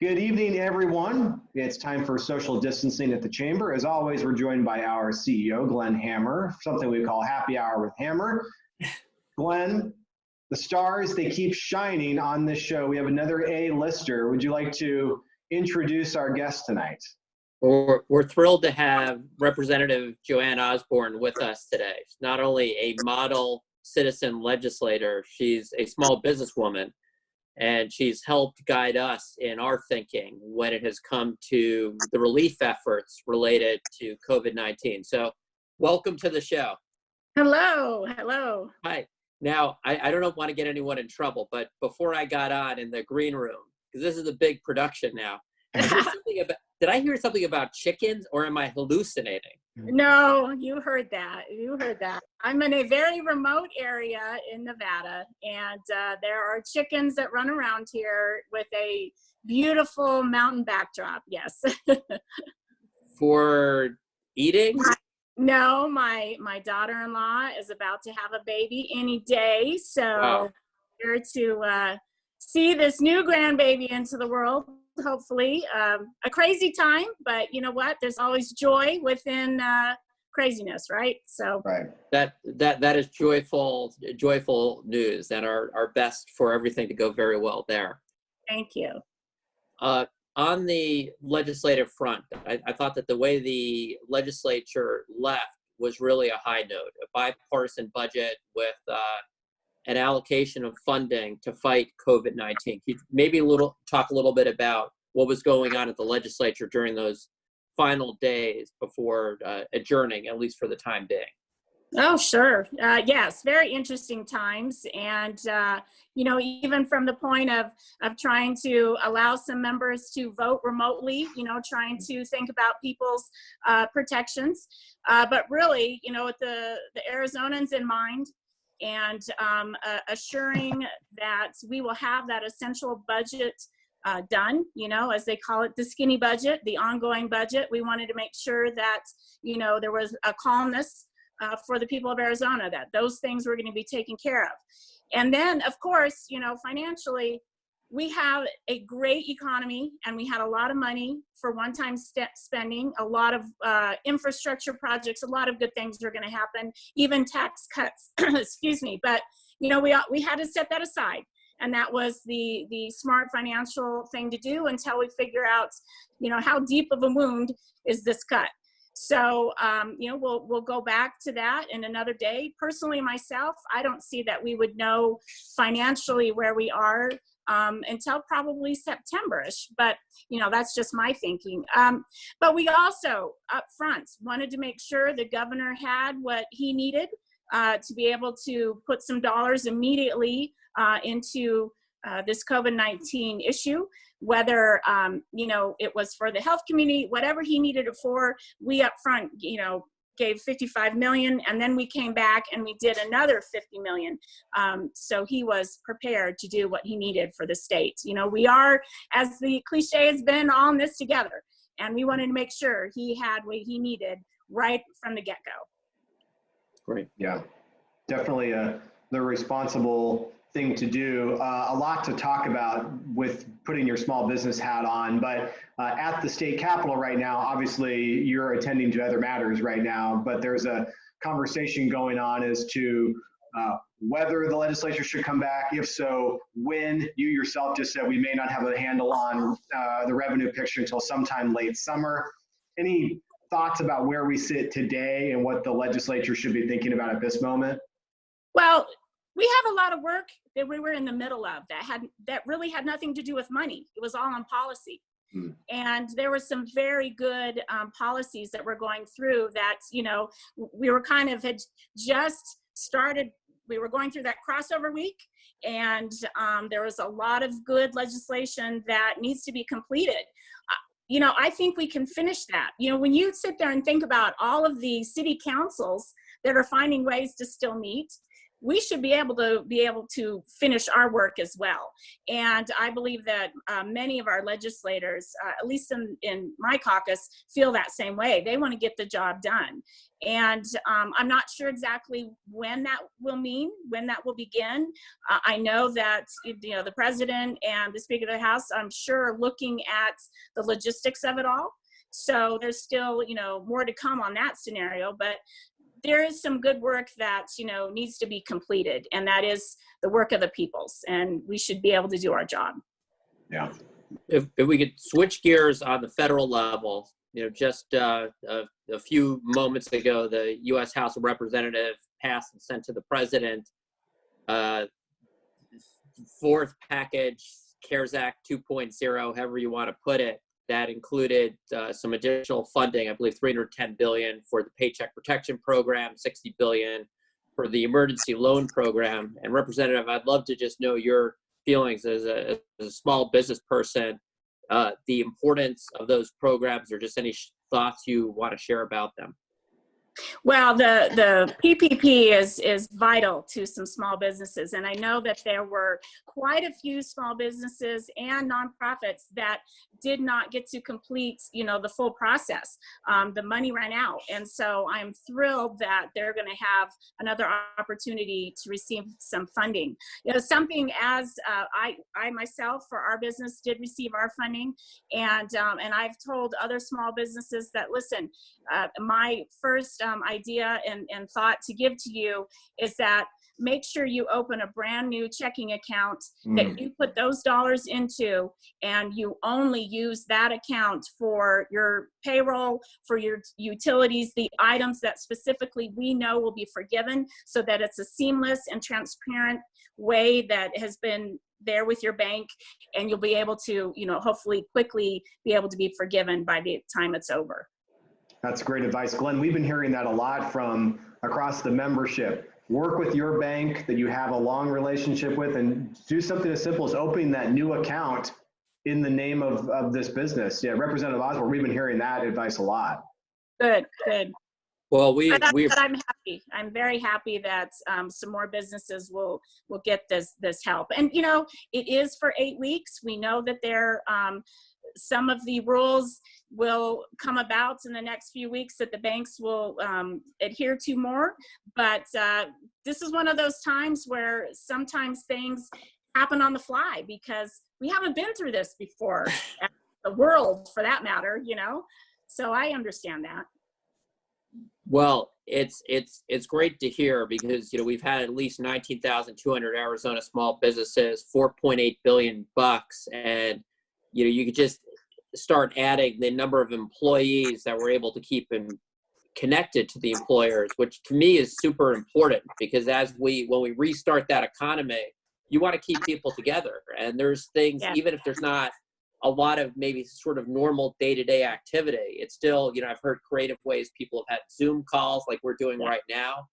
Good evening, everyone. It's time for social distancing at the chamber. As always, we're joined by our CEO, Glenn Hammer, something we call Happy Hour with Hammer. Glenn, the stars, they keep shining on this show. We have another A-lister. Would you like to introduce our guest tonight? We're thrilled to have Representative Joanne Osborne with us today. She's not only a model citizen legislator, she's a small businesswoman, and she's helped guide us in our thinking when it has come to the relief efforts related to COVID-19. So welcome to the show. Hello. Hello. Hi. Now, I don't want to get anyone in trouble, but before I got on in the green room, because this is a big production now, did I hear something about chickens, or am I hallucinating? No, you heard that. You heard that. I'm in a very remote area in Nevada, and there are chickens that run around here with a beautiful mountain backdrop. Yes. For eating? No, my daughter-in-law is about to have a baby any day, so Wow. here to see this new grandbaby into the world. Hopefully, a crazy time, but you know what? There's always joy within craziness, right? So Right. That is joyful news, and our best for everything to go very well there. thank you. On the legislative front, I thought that the way the legislature left was really a high note, a bipartisan budget with an allocation of funding to fight COVID-19. Can you maybe talk a little bit about what was going on at the legislature during those final days before adjourning, at least for the time being? Oh, sure. Yes, very interesting times. And, you know, even from the point of trying to allow some members to vote remotely, you know, trying to think about people's protections. But really, you know, with the Arizonans in mind, and assuring that we will have that essential budget done, you know, as they call it, the skinny budget, the ongoing budget. We wanted to make sure that, you know, there was a calmness for the people of Arizona, that those things were going to be taken care of. And then, of course, you know, financially, we have a great economy, and we had a lot of money for one-time spending, a lot of infrastructure projects, a lot of good things are going to happen, even tax cuts, excuse me. But, you know, we had to set that aside. And that was the smart financial thing to do until we figure out, you know, how deep of a wound is this cut. So, you know, we'll go back to that in another day. Personally, myself, I don't see that we would know financially where we are until probably September-ish, but you know, that's just my thinking. But we also up front wanted to make sure the governor had what he needed to be able to put some dollars immediately into this COVID-19 issue, whether you know, it was for the health community, whatever he needed it for. We up front, you know, gave $55 million, and then we came back and we did another $50 million. So he was prepared to do what he needed for the state. You know, we are, as the cliche has been, all in this together, and we wanted to make sure he had what he needed right from the get-go. Great. Yeah, definitely the responsible thing to do. A lot to talk about with putting your small business hat on, but at the state capitol right now, obviously you're attending to other matters right now, but there's a conversation going on as to whether the legislature should come back. If so, when. You yourself just said we may not have a handle on the revenue picture until sometime late summer. Any thoughts about where we sit today and what the legislature should be thinking about at this moment? Well, we have a lot of work that we were in the middle of that really had nothing to do with money. It was all on policy. And there were some very good policies that we're going through that, you know, we were kind of had just started. We were going through that crossover week, and there was a lot of good legislation that needs to be completed. You know, I think we can finish that. You know, when you sit there and think about all of the city councils that are finding ways to still meet, we should be able to finish our work as well. And I believe that many of our legislators, at least in my caucus, feel that same way. They want to get the job done. And I'm not sure exactly when that will begin. I know that the president and the Speaker of the House, I'm sure, are looking at the logistics of it all. So there's still more to come on that scenario, but there is some good work that needs to be completed, and that is the work of the peoples, and we should be able to do our job. Yeah. If we could switch gears on the federal level, just a few moments ago, the U.S. House of Representatives passed and sent to the president fourth package, CARES Act 2.0, however you want to put it. That included some additional funding, I believe $310 billion for the Paycheck Protection Program, $60 billion for the Emergency Loan Program. And Representative, I'd love to just know your feelings as a small business person, the importance of those programs, or just any thoughts you want to share about them. Well, the PPP is vital to some small businesses, and I know that there were quite a few small businesses and nonprofits that did not get to complete, the full process. The money ran out, and so I'm thrilled that they're going to have another opportunity to receive some funding. Something as I myself, for our business, did receive our funding, and I've told other small businesses that, listen, my first idea and thought to give to you is that make sure you open a brand new checking account that you put those dollars into, and you only use that account for your payroll, for your utilities, the items that specifically we know will be forgiven, so that it's a seamless and transparent way that has been there with your bank, and you'll be able to, hopefully quickly be able to be forgiven by the time it's over. That's great advice. Glenn, we've been hearing that a lot from across the membership. Work with your bank that you have a long relationship with, and do something as simple as opening that new account in the name of this business. Yeah, Representative Osborne, we've been hearing that advice a lot. Good. Well, but I'm happy. I'm very happy that some more businesses will get this help. And it is for 8 weeks. We know that some of the rules will come about in the next few weeks that the banks will adhere to more. But this is one of those times where sometimes things happen on the fly, because we haven't been through this before, the world for that matter, So I understand that. Well, it's great to hear, because we've had at least 19,200 Arizona small businesses, $4.8 billion, and you could just start adding the number of employees that we're able to keep connected to the employers, which to me is super important, because when we restart that economy, you want to keep people together. And there's things, even if there's not a lot of maybe sort of normal day-to-day activity, it's still, I've heard creative ways people have had Zoom calls like we're doing right now,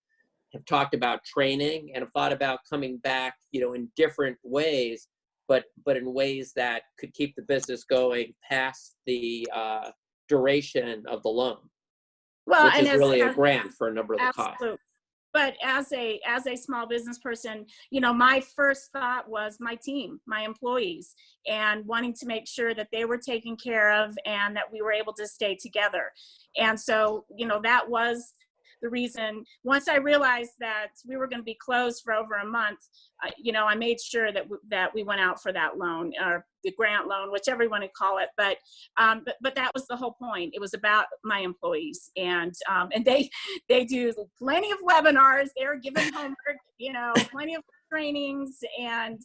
have talked about training, and have thought about coming back, in different ways, but in ways that could keep the business going past the duration of the loan, which is really a grant for a number of the costs. But as a small business person, my first thought was my team, my employees, and wanting to make sure that they were taken care of and that we were able to stay together. And so, that was the reason. Once I realized that we were going to be closed for over a month, I made sure that we went out for that loan, or the grant loan, whichever you want to call it. But that was the whole point. It was about my employees, and they do plenty of webinars. They're giving homework, plenty of trainings, and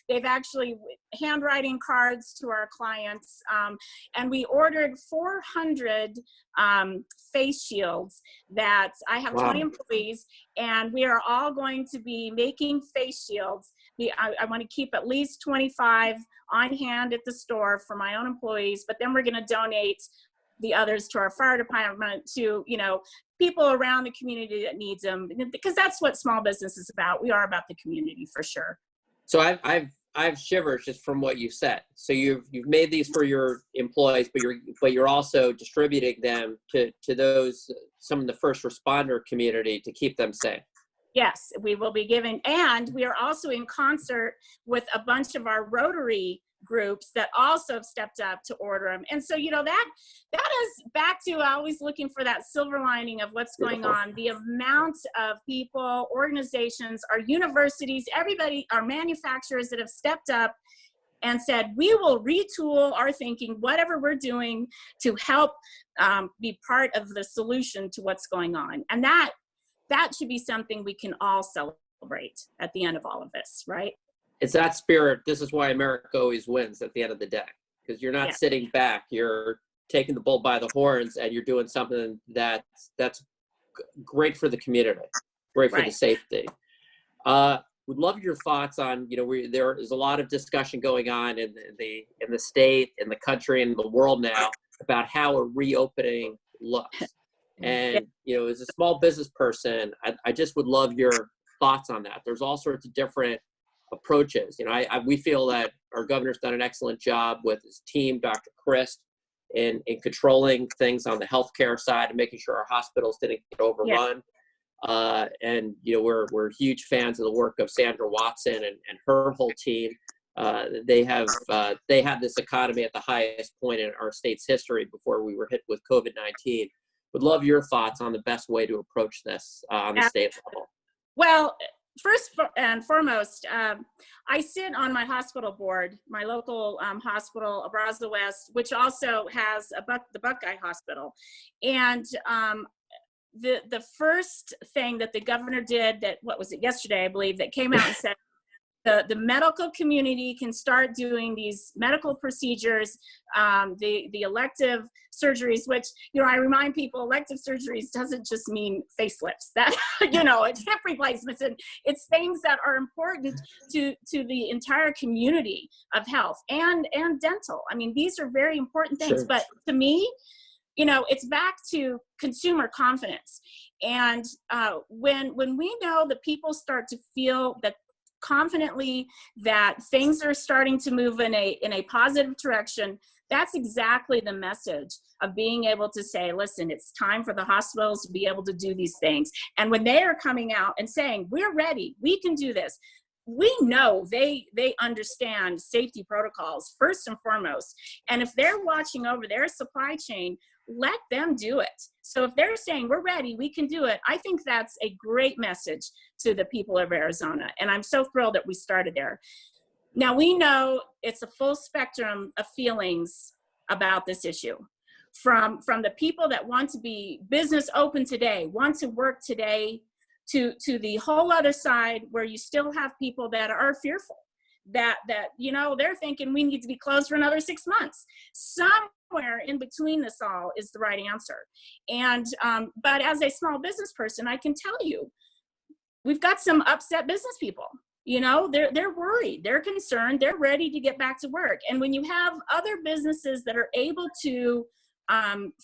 they've actually handwriting cards to our clients, and we ordered 400 face shields that I have 20 employees, and we are all going to be making face shields. I want to keep at least 25 on hand at the store for my own employees, but then we're going to donate the others to our fire department, to people around the community that needs them, because that's what small business is about. We are about the community for sure. So I've shivers just from what you said. So you've made these for your employees, but you're also distributing them to those, some of the first responder community, to keep them safe. Yes, we will be giving, and we are also in concert with a bunch of our Rotary groups that also have stepped up to order them. And so, that is back to always looking for that silver lining of what's going on. The amount of people, organizations, our universities, everybody, our manufacturers that have stepped up and said, we will retool our thinking, whatever we're doing, to help be part of the solution to what's going on. And that should be something we can all celebrate at the end of all of this, right? It's that spirit. This is why America always wins at the end of the day, because you're not sitting back. You're taking the bull by the horns, and you're doing something that's great for the community, great for the safety. Would love your thoughts on, there is a lot of discussion going on in the state, in the country, and the world now about how a reopening looks. And, as a small business person, I just would love your thoughts on that. There's all sorts of different approaches. We feel that our governor's done an excellent job with his team, Dr. Christ, in controlling things on the healthcare side and making sure our hospitals didn't get overrun. And we're huge fans of the work of Sandra Watson and her whole team. They had this economy at the highest point in our state's history before we were hit with COVID-19. Would love your thoughts on the best way to approach this on the state level. Well, first and foremost, I sit on my hospital board, my local hospital, Abraza West, which also has the Buckeye Hospital. And the first thing that the governor did, yesterday, I believe, that came out and said, the medical community can start doing these medical procedures, the elective surgeries, which, I remind people, elective surgeries doesn't just mean facelifts. That, it's hip replacements, and it's things that are important to the entire community of health and dental. I mean, these are very important things. Sure. But to me, it's back to consumer confidence. And when we know that people start to feel that confidently that things are starting to move in a positive direction, that's exactly the message of being able to say, listen, it's time for the hospitals to be able to do these things. And when they are coming out and saying, we're ready, we can do this, we know they understand safety protocols first and foremost. And if they're watching over their supply chain, let them do it. So if they're saying we're ready, we can do it, I think that's a great message to the people of Arizona. And I'm so thrilled that we started there. Now, we know it's a full spectrum of feelings about this issue. From the people that want to be business open today, want to work today, to the whole other side where you still have people that are fearful, that they're thinking we need to be closed for another 6 months. Somewhere in between this all is the right answer. And but as a small business person, I can tell you, we've got some upset business people. They're worried, they're concerned, they're ready to get back to work. And when you have other businesses that are able to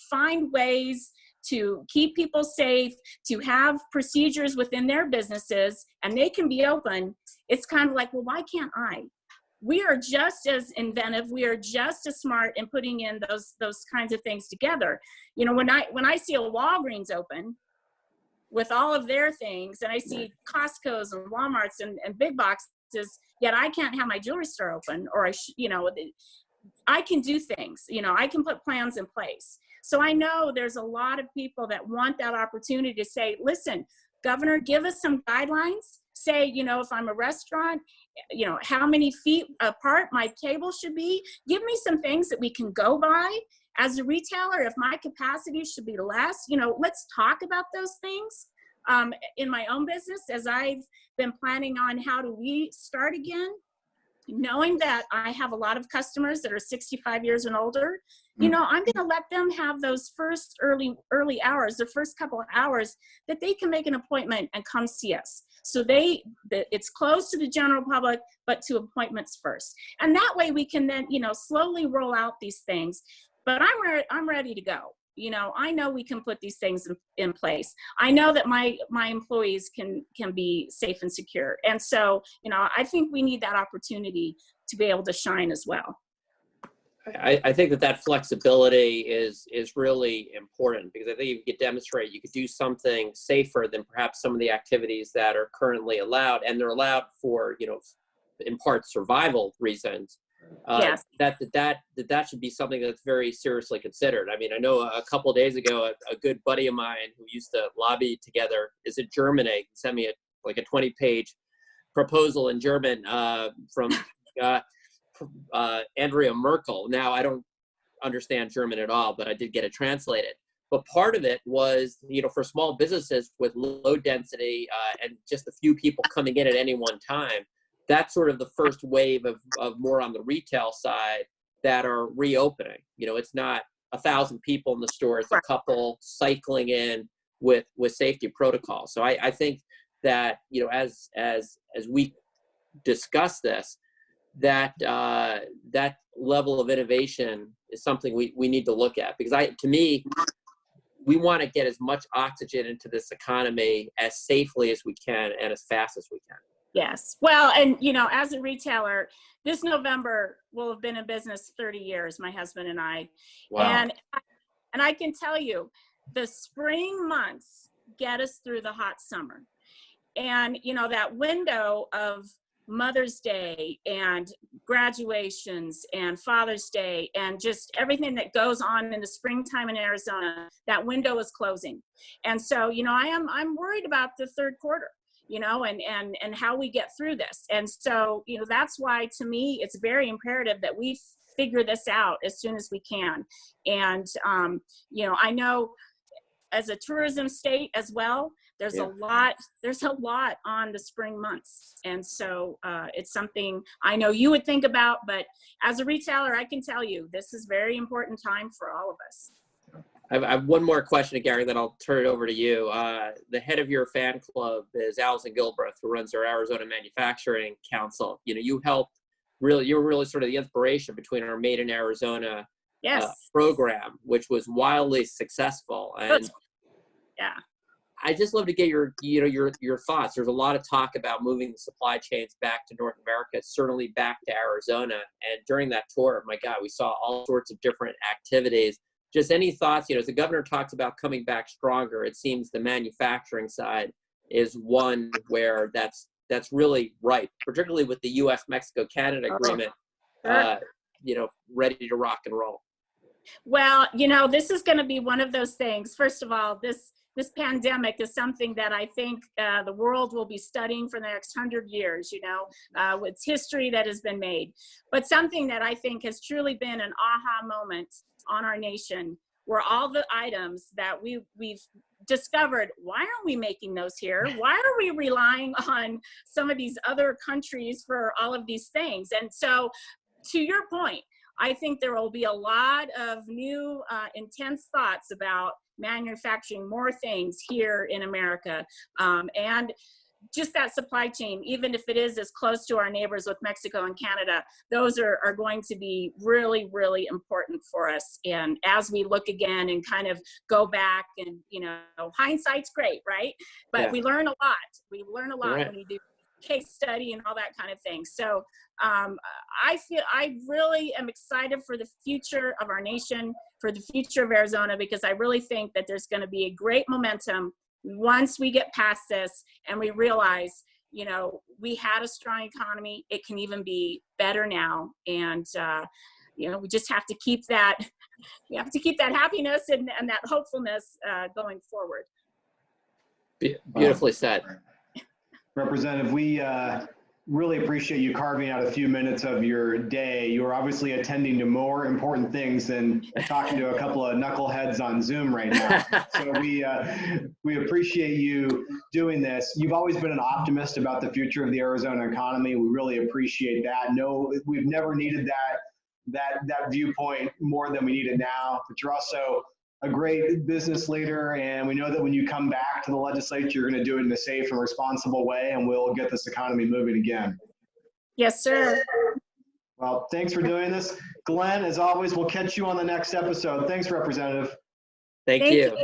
find ways to keep people safe, to have procedures within their businesses, and they can be open, it's kind of like, well, why can't I? We are just as inventive. We are just as smart in putting in those kinds of things together. When I see a Walgreens open with all of their things, and I see Costco's and Walmart's and big boxes, yet I can't have my jewelry store open, or I can do things. I can put plans in place. So I know there's a lot of people that want that opportunity to say, listen, Governor, give us some guidelines. Say, if I'm a restaurant, how many feet apart my table should be. Give me some things that we can go by. As a retailer, if my capacity should be less, let's talk about those things. In my own business, as I've been planning on how do we start again, knowing that I have a lot of customers that are 65 years and older, I'm going to let them have those first early hours, the first couple of hours, that they can make an appointment and come see us. So it's closed to the general public, but to appointments first. And that way we can then, slowly roll out these things. But I'm ready to go. I know we can put these things in place. I know that my employees can be safe and secure. And so, I think we need that opportunity to be able to shine as well. I think that flexibility is really important, because I think if you could demonstrate you could do something safer than perhaps some of the activities that are currently allowed, and they're allowed for, in part survival reasons. Yes. That should be something that's very seriously considered. I mean, I know a couple of days ago, a good buddy of mine who used to lobby together is in Germany. He sent me a 20-page proposal in German from Andrea Merkel. Now, I don't understand German at all, but I did get it translated. But part of it was, for small businesses with low density and just a few people coming in at any one time, that's sort of the first wave of more on the retail side that are reopening. It's not 1,000 people in the store, it's a couple cycling in with safety protocols. So I think that, as we discuss this, that level of innovation is something we need to look at, because to me, we want to get as much oxygen into this economy as safely as we can and as fast as we can. Yes. Well, and as a retailer, this November will have been in business 30 years, my husband and I. Wow. And I can tell you, the spring months get us through the hot summer. And, that window of Mother's Day and graduations and Father's Day and just everything that goes on in the springtime in Arizona, that window is closing. And so, I'm worried about the third quarter, and how we get through this. And so, that's why, to me, it's very imperative that we figure this out as soon as we can. And, I know as a tourism state as well, there's a lot on the spring months. And so it's something I know you would think about, but as a retailer, I can tell you, this is a very important time for all of us. I have one more question, Gary, then I'll turn it over to you. The head of your fan club is Allison Gilbreth, who runs our Arizona Manufacturing Council. You helped you're really sort of the inspiration between our Made in Arizona program, which was wildly successful. And I just love to get your thoughts. There's a lot of talk about moving the supply chains back to North America, certainly back to Arizona. And during that tour, my God, we saw all sorts of different activities. Just any thoughts, as the governor talks about coming back stronger, it seems the manufacturing side is one where that's really right, particularly with the U.S.-Mexico-Canada agreement, ready to rock and roll. Well, this is going to be one of those things. First of all, this pandemic is something that I think the world will be studying for the next 100 years, with history that has been made. But something that I think has truly been an aha moment on our nation were all the items that we've discovered. Why aren't we making those here? Why are we relying on some of these other countries for all of these things? And so, to your point, I think there will be a lot of new intense thoughts about manufacturing more things here in America. And just that supply chain, even if it is as close to our neighbors with Mexico and Canada, those are going to be really, really important for us. And as we look again and kind of go back and, hindsight's great, right? But we learn a lot. We learn a lot when we do case study and all that kind of thing. So I really am excited for the future of our nation, for the future of Arizona, because I really think that there's going to be a great momentum once we get past this and we realize, we had a strong economy. It can even be better now. And, we just have to keep that, happiness and that hopefulness going forward. Beautifully said. Representative, we really appreciate you carving out a few minutes of your day. You are obviously attending to more important things than talking to a couple of knuckleheads on Zoom right now. So we appreciate you doing this. You've always been an optimist about the future of the Arizona economy. We really appreciate that. No, we've never needed that viewpoint more than we need it now. But you're also a great business leader, and we know that when you come back to the legislature, you're going to do it in a safe and responsible way, and we'll get this economy moving again. Yes, sir. Well, thanks for doing this. Glenn, as always, we'll catch you on the next episode. Thanks, Representative. Thank you.